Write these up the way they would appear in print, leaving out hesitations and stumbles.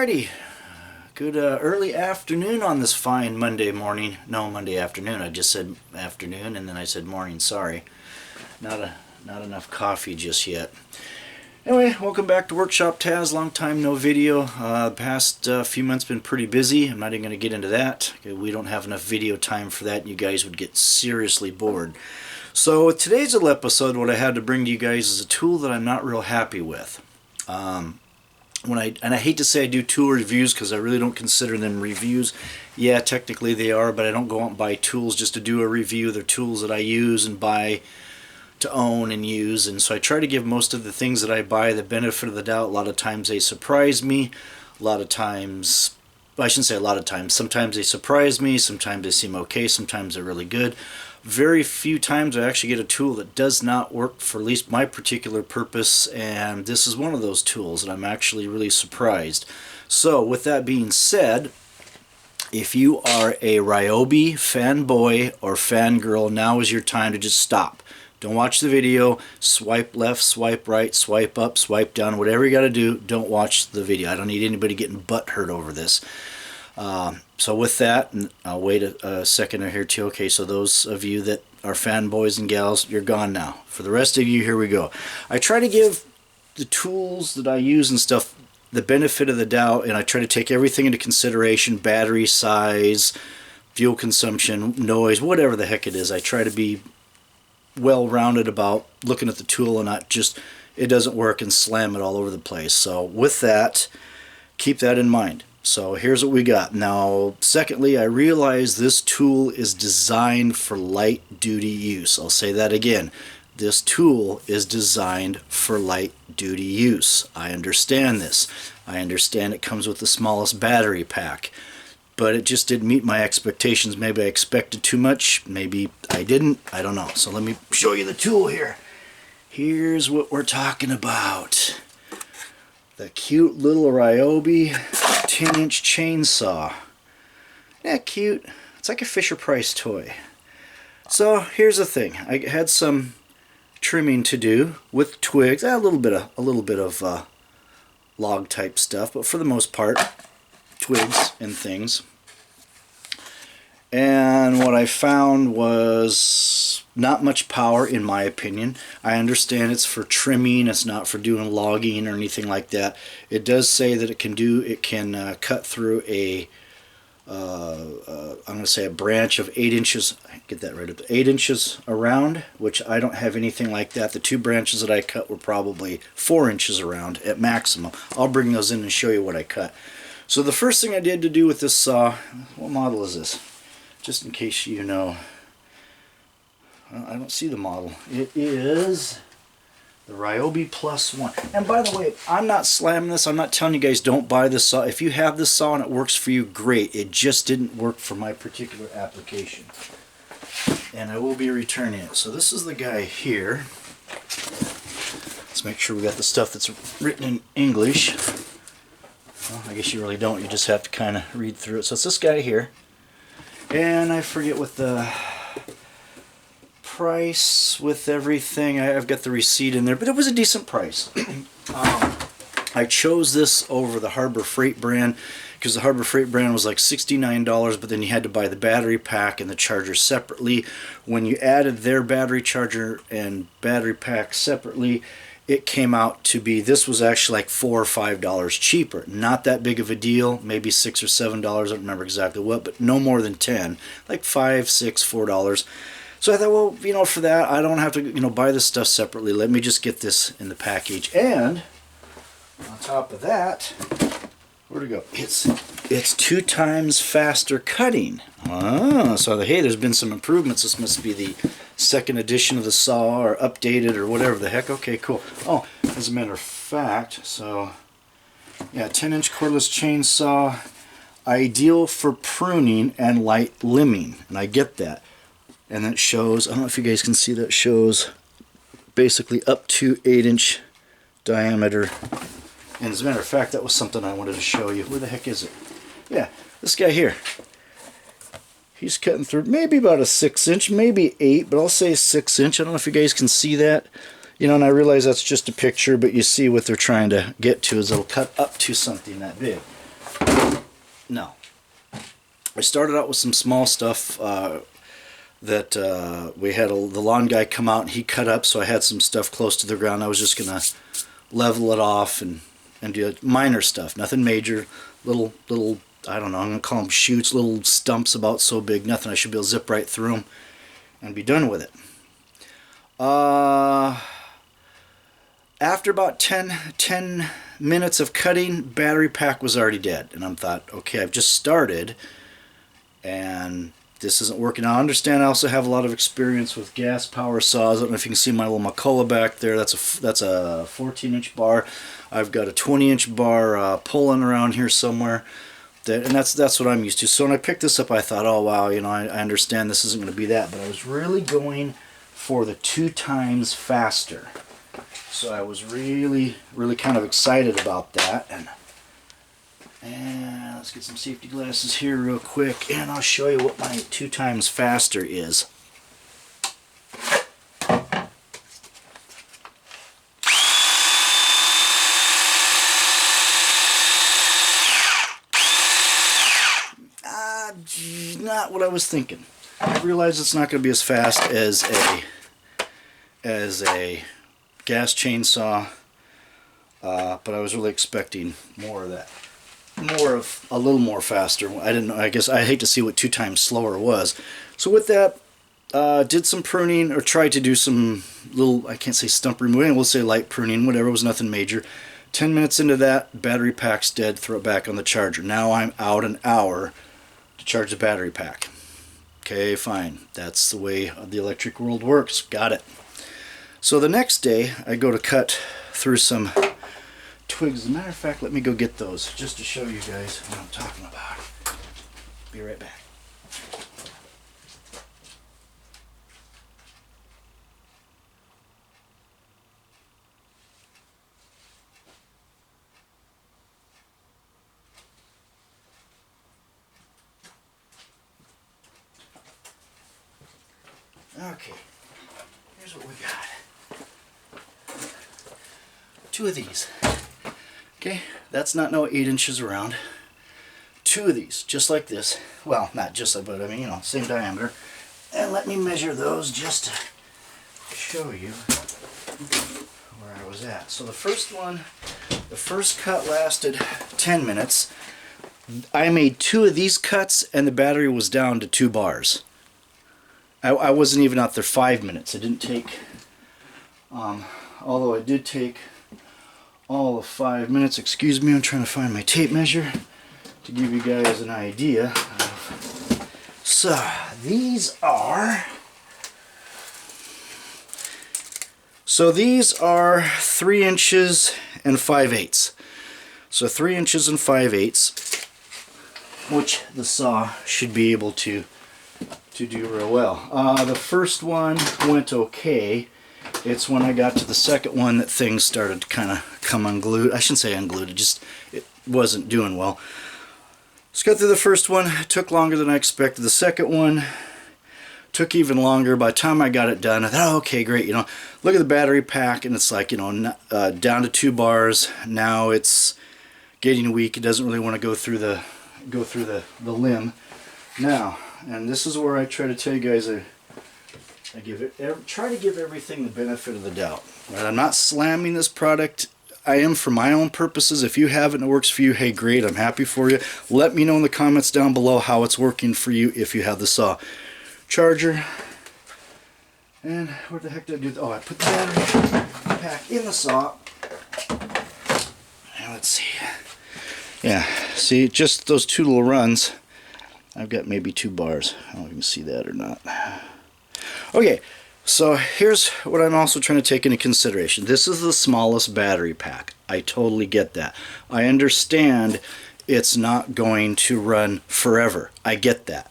Alrighty, good early afternoon on this fine Monday morning. No, Monday afternoon. I just said afternoon and then I said morning. Sorry, not enough coffee just yet. Anyway, welcome back to Workshop Taz. Long time no video. The past few months been pretty busy. I'm not even going to get into that. We don't have enough video time for that, and you guys would get seriously bored. So with today's little episode, what I had to bring to you guys is a tool that I'm not real happy with. I hate to say I do tool reviews because I really don't consider them reviews. Yeah, technically they are, but I don't go out and buy tools just to do a review. They're tools that I use and buy to own and use, and so I try to give most of the things that I buy the benefit of the doubt. A lot of times they surprise me. A lot of times, well, I shouldn't say a lot of times. Sometimes they surprise me. Sometimes they seem okay. Sometimes they're really good. Very few times I actually get a tool that does not work for at least my particular purpose, and this is one of those tools that I'm actually really surprised. So with that being said, if you are a Ryobi fanboy or fangirl, now is your time to just stop. Don't watch the video. Swipe left, swipe right, swipe up, swipe down, whatever you got to do. Don't watch the video. I don't need anybody getting butthurt over this. So with that, I'll wait a second here too. Okay, so those of you that are fanboys and gals, you're gone now. For the rest of you, here we go. I try to give the tools that I use and stuff the benefit of the doubt, and I try to take everything into consideration: battery size, fuel consumption, noise, whatever the heck it is. I try to be well-rounded about looking at the tool and not just it doesn't work and slam it all over the place. So with that, keep that in mind. So here's what we got. Now, secondly, I realize this tool is designed for light-duty use. I'll say that again. This tool is designed for light-duty use. I understand this. I understand it comes with the smallest battery pack, but it just didn't meet my expectations. Maybe I expected too much. Maybe I didn't. I don't know. So let me show you the tool here. Here's what we're talking about. The cute little Ryobi 10-inch chainsaw. Isn't that cute? It's like a Fisher-Price toy. So here's the thing. I had some trimming to do with twigs. A little bit of log type stuff, but for the most part, twigs and things. And what I found was not much power, in my opinion. I understand it's for trimming, it's not for doing logging or anything like that. It does say that it can cut through a I'm going to say a branch of 8 inches. Get that right up to 8 inches around, which I don't have anything like that. The two branches that I cut were probably 4 inches around at maximum. I'll bring those in and show you what I cut. So the first thing I did to do with this saw, what model is this? Just in case you know. Well, I don't see the model. It is the Ryobi Plus One. And by the way, I'm not slamming this. I'm not telling you guys don't buy this saw. If you have this saw and it works for you, great. It just didn't work for my particular application. And I will be returning it. So this is the guy here. Let's make sure we got the stuff that's written in English. Well, I guess you really don't. You just have to kind of read through it. So it's this guy here. And I forget what the price with everything. I've got the receipt in there, but it was a decent price. I chose this over the Harbor Freight brand because the Harbor Freight brand was like $69, but then you had to buy the battery pack and the charger separately. When you added their battery charger and battery pack separately, it came out to be, this was actually like $4 or $5 cheaper. Not that big of a deal, maybe $6 or $7, I don't remember exactly what, but no more than 10, like $5, $6, $4. So I thought, well, you know, for that, I don't have to, you know, buy this stuff separately. Let me just get this in the package. And on top of that, where'd it go? It's 2 times faster cutting. Oh, so hey, there's been some improvements. This must be the second edition of the saw or updated or whatever the heck. Okay, cool. Oh, as a matter of fact, so yeah, 10-inch cordless chainsaw, ideal for pruning and light limbing, and I get that. And that shows, I don't know if you guys can see, that shows basically up to 8-inch diameter. And as a matter of fact, that was something I wanted to show you. Where the heck is it? Yeah, this guy here. He's cutting through maybe about a 6-inch, maybe 8, but I'll say 6-inch. I don't know if you guys can see that. You know, and I realize that's just a picture, but you see what they're trying to get to is it'll cut up to something that big. No. I started out with some small stuff that we had the lawn guy come out and he cut up, so I had some stuff close to the ground. I was just going to level it off and do minor stuff, nothing major, little, I don't know, I'm going to call them shoots, little stumps about so big, nothing. I should be able to zip right through them and be done with it. After about 10 minutes of cutting, battery pack was already dead. And I thought, okay, I've just started and this isn't working. Now, I understand I also have a lot of experience with gas power saws. I don't know if you can see my little McCullough back there. That's a 14-inch bar. I've got a 20-inch bar pulling around here somewhere. And that's what I'm used to. So when I picked this up, I thought, oh, wow, you know, I understand this isn't going to be that. But I was really going for the 2 times faster. So I was really kind of excited about that. And let's get some safety glasses here real quick, and I'll show you what my 2 times faster is. Not what I was thinking. I realize it's not going to be as fast as a gas chainsaw, but I was really expecting more of that. A little more faster. I didn't know. I guess I hate to see what 2 times slower was. So with that, did some pruning, or tried to do some little, I can't say stump removing, we'll say light pruning, whatever, it was nothing major. 10 minutes into that, battery pack's dead, throw it back on the charger. Now I'm out an hour to charge the battery pack. Okay, fine. That's the way the electric world works. Got it. So the next day, I go to cut through some twigs. As a matter of fact, let me go get those just to show you guys what I'm talking about. Be right back. Okay, here's what we got. 2 of these. Okay, that's not no 8 inches around. 2 of these, just like this. Well, not just like, but I mean, you know, same diameter. And let me measure those just to show you where I was at. So the first one, the first cut lasted 10 minutes. I made 2 of these cuts and the battery was down to 2 bars. I wasn't even out there 5 minutes. It didn't take, although it did take all of 5 minutes. Excuse me, I'm trying to find my tape measure to give you guys an idea. So these are 3 inches and 5/8. So 3 inches and 5/8, which the saw should be able to do real well. The first one went okay. It's when I got to the second one that things started to kind of come unglued. I shouldn't say unglued, it wasn't doing well. Let's go through the first one. It took longer than I expected. The second one took even longer. By the time I got it done, I thought, oh, okay, great. You know, look at the battery pack, and it's like, you know, down to 2 bars. Now it's getting weak. It doesn't really want to go through the limb. Now, and this is where I try to tell you guys, try to give everything the benefit of the doubt. Right? I'm not slamming this product. I am for my own purposes. If you have it and it works for you, hey, great, I'm happy for you. Let me know in the comments down below how it's working for you if you have the saw. Charger. And what the heck did I do? Oh, I put the battery pack in the saw. And let's see. Yeah, see, just those 2 little runs. I've got maybe 2 bars. I don't know if you can see that or not. Okay, so here's what I'm also trying to take into consideration. This is the smallest battery pack. I totally get that. I understand it's not going to run forever. I get that.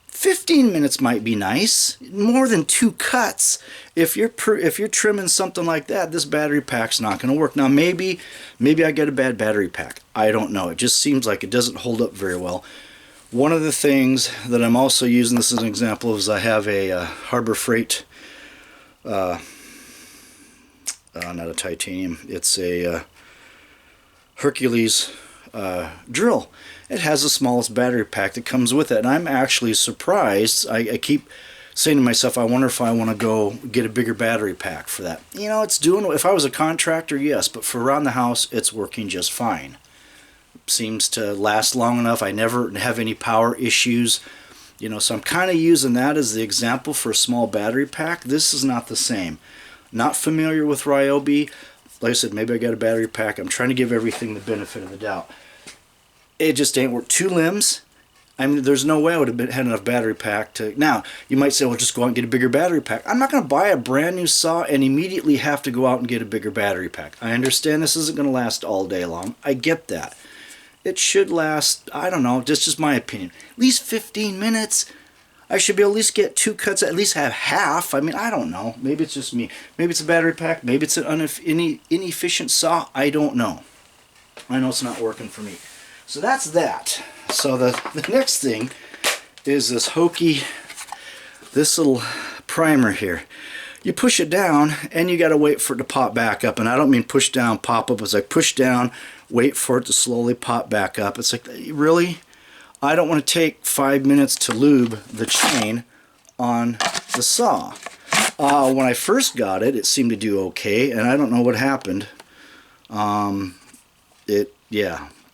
15 minutes might be nice. More than 2 cuts. If you're trimming something like that, this battery pack's not going to work. Now maybe I get a bad battery pack. I don't know. It just seems like it doesn't hold up very well. One of the things that I'm also using this as an example is I have a Harbor Freight, not a titanium, it's a Hercules drill. It has the smallest battery pack that comes with it, and I'm actually surprised. I keep saying to myself, I wonder if I want to go get a bigger battery pack for that. You know, it's doing, if I was a contractor, yes, but for around the house, it's working just fine. Seems to last long enough. I never have any power issues. You know, so I'm kind of using that as the example for a small battery pack. This is not the same. Not familiar with Ryobi. Like I said, maybe I got a battery pack. I'm trying to give everything the benefit of the doubt. It just ain't work. 2 limbs. I mean, there's no way I would have had enough battery pack to... Now, you might say, well, just go out and get a bigger battery pack. I'm not going to buy a brand new saw and immediately have to go out and get a bigger battery pack. I understand this isn't going to last all day long. I get that. It should last, I don't know, just my opinion, at least 15 minutes. I should be able to at least get 2 cuts, at least have half. I mean, I don't know. Maybe it's just me. Maybe it's a battery pack. Maybe it's an inefficient saw. I don't know. I know it's not working for me. So that's that. So the next thing is this hokey, this little primer here. You push it down and you got to wait for it to pop back up. And I don't mean push down, pop up. It's like push down, wait for it to slowly pop back up. It's like, really? I don't want to take 5 minutes to lube the chain on the saw. When I first got it, it seemed to do okay, and I don't know what happened.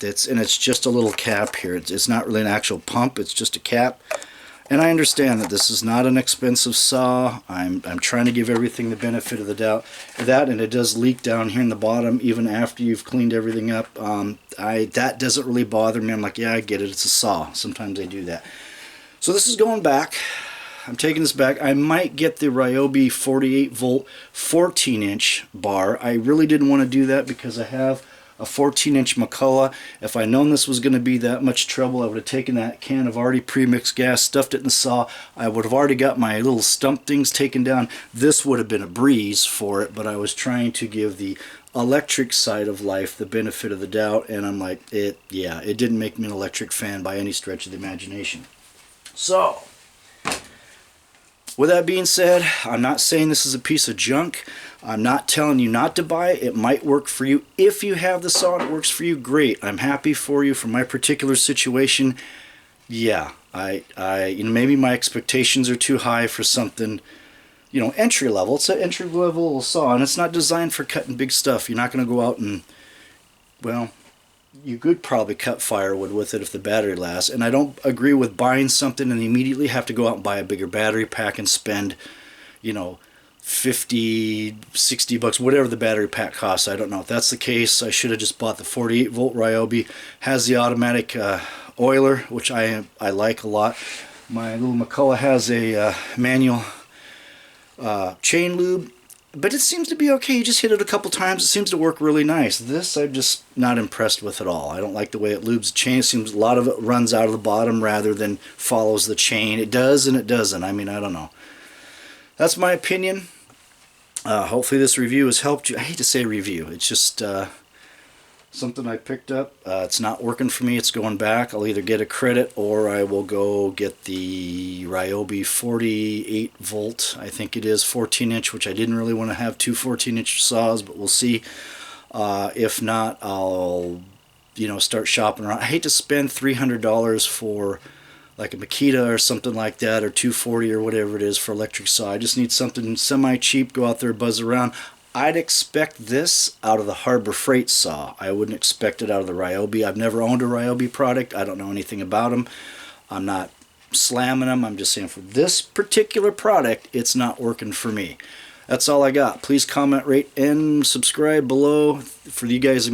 It's just a little cap here. It's not really an actual pump. It's just a cap. And I understand that this is not an expensive saw. I'm trying to give everything the benefit of the doubt. That, and it does leak down here in the bottom even after you've cleaned everything up. That doesn't really bother me. I'm like, yeah, I get it. It's a saw. Sometimes I do that. So this is going back. I'm taking this back. I might get the Ryobi 48 volt 14-inch bar. I really didn't want to do that because I have a 14-inch McCullough. If I'd known this was going to be that much trouble, I would have taken that can of already pre-mixed gas, stuffed it in the saw. I would have already got my little stump things taken down. This would have been a breeze for it, but I was trying to give the electric side of life the benefit of the doubt, and I'm like, it didn't make me an electric fan by any stretch of the imagination. So, with that being said, I'm not saying this is a piece of junk. I'm not telling you not to buy it. It might work for you. If you have the saw and it works for you, great. I'm happy for you. For my particular situation, yeah, maybe my expectations are too high for something, entry level. It's an entry level saw, and it's not designed for cutting big stuff. You're not going to go out and, well, you could probably cut firewood with it if the battery lasts. And I don't agree with buying something and immediately have to go out and buy a bigger battery pack and spend, $50, $60, whatever the battery pack costs. I don't know. If that's the case, I should have just bought the 48 volt Ryobi. Has the automatic oiler, which I like a lot. My little McCullough has a manual chain lube, but it seems to be okay. You just hit it a couple times. It seems to work really nice. This I'm just not impressed with at all. I don't like the way it lubes the chain. It seems a lot of it runs out of the bottom rather than follows the chain. It does and it doesn't. I mean, I don't know. That's my opinion. Hopefully this review has helped you. I hate to say review. It's just something I picked up. It's not working for me. It's going back. I'll either get a credit or I will go get the Ryobi 48 volt, I think it is, 14-inch, which I didn't really want to have 2 14-inch saws, but we'll see. If not, I'll start shopping around. I hate to spend $300 for like a Makita or something like that, or $240 or whatever it is for electric saw. I just need something semi-cheap, go out there, buzz around. I'd expect this out of the Harbor Freight saw. I wouldn't expect it out of the Ryobi. I've never owned a Ryobi product. I don't know anything about them. I'm not slamming them. I'm just saying for this particular product, it's not working for me. That's all I got. Please comment, rate, and subscribe below. For you guys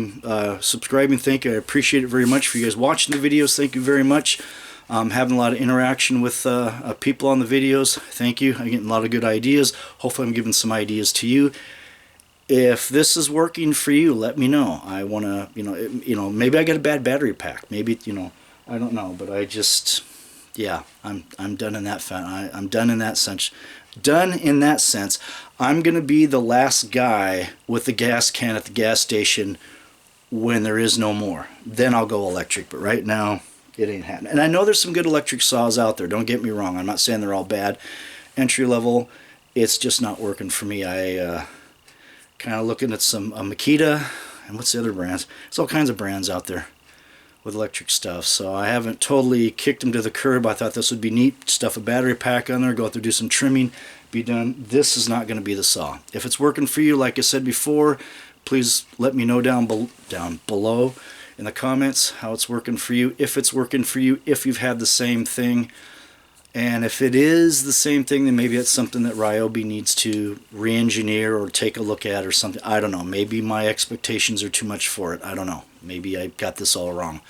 subscribing, thank you. I appreciate it very much. For you guys watching the videos, thank you very much. I'm having a lot of interaction with people on the videos. Thank you. I'm getting a lot of good ideas. Hopefully I'm giving some ideas to you. If this is working for you, let me know. I want to, maybe I got a bad battery pack. Maybe, I don't know. But I just, yeah, I'm done in that I'm done in that sense. Done in that sense. I'm going to be the last guy with the gas can at the gas station when there is no more. Then I'll go electric. But right now, it ain't happening. And I know there's some good electric saws out there. Don't get me wrong. I'm not saying they're all bad. Entry level, it's just not working for me. I kind of looking at some Makita, and what's the other brands? There's all kinds of brands out there. with electric stuff. So I haven't totally kicked them to the curb. I thought this would be neat. Stuff a battery pack on there, go out there, do some trimming, be done. This is not going to be the saw. If it's working for you, like I said before, please let me know down below in the comments how it's working for you. If it's working for you, if you've had the same thing. And if it is the same thing, then maybe it's something that Ryobi needs to re-engineer or take a look at or something. I don't know. Maybe my expectations are too much for it. I don't know. Maybe I got this all wrong.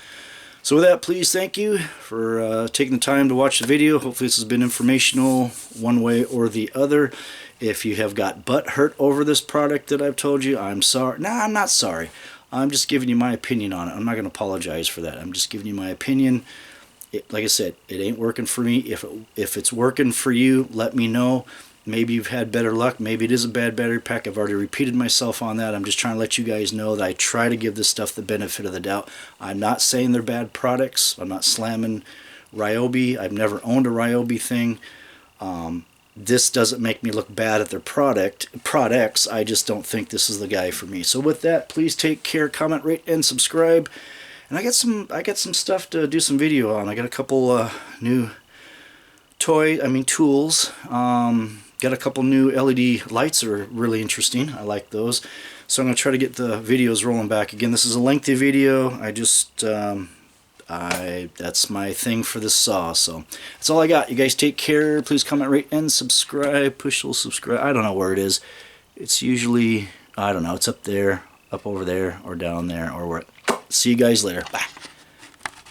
So with that, please thank you for taking the time to watch the video. Hopefully this has been informational one way or the other. If you have got butt hurt over this product that I've told you, I'm sorry. Nah, I'm not sorry. I'm just giving you my opinion on it. I'm not going to apologize for that. I'm just giving you my opinion. Like I said, it ain't working for me. If it's working for you, let me know. Maybe you've had better luck. Maybe it is a bad battery pack. I've already repeated myself on that. I'm just trying to let you guys know that I try to give this stuff the benefit of the doubt. I'm not saying they're bad products. I'm not slamming Ryobi. I've never owned a Ryobi thing. This doesn't make me look bad at their products. I just don't think this is the guy for me. So with that, please take care, comment, rate, and subscribe. And I got some stuff to do some video on. I got a couple new tools. Got a couple new LED lights that are really interesting. I like those. So I'm going to try to get the videos rolling back again. This is a lengthy video. That's my thing for this saw. So that's all I got. You guys take care. Please comment, rate, and subscribe. Push the subscribe. I don't know where it is. It's usually, I don't know. It's up there, up over there, or down there, or where. See you guys later. Bye.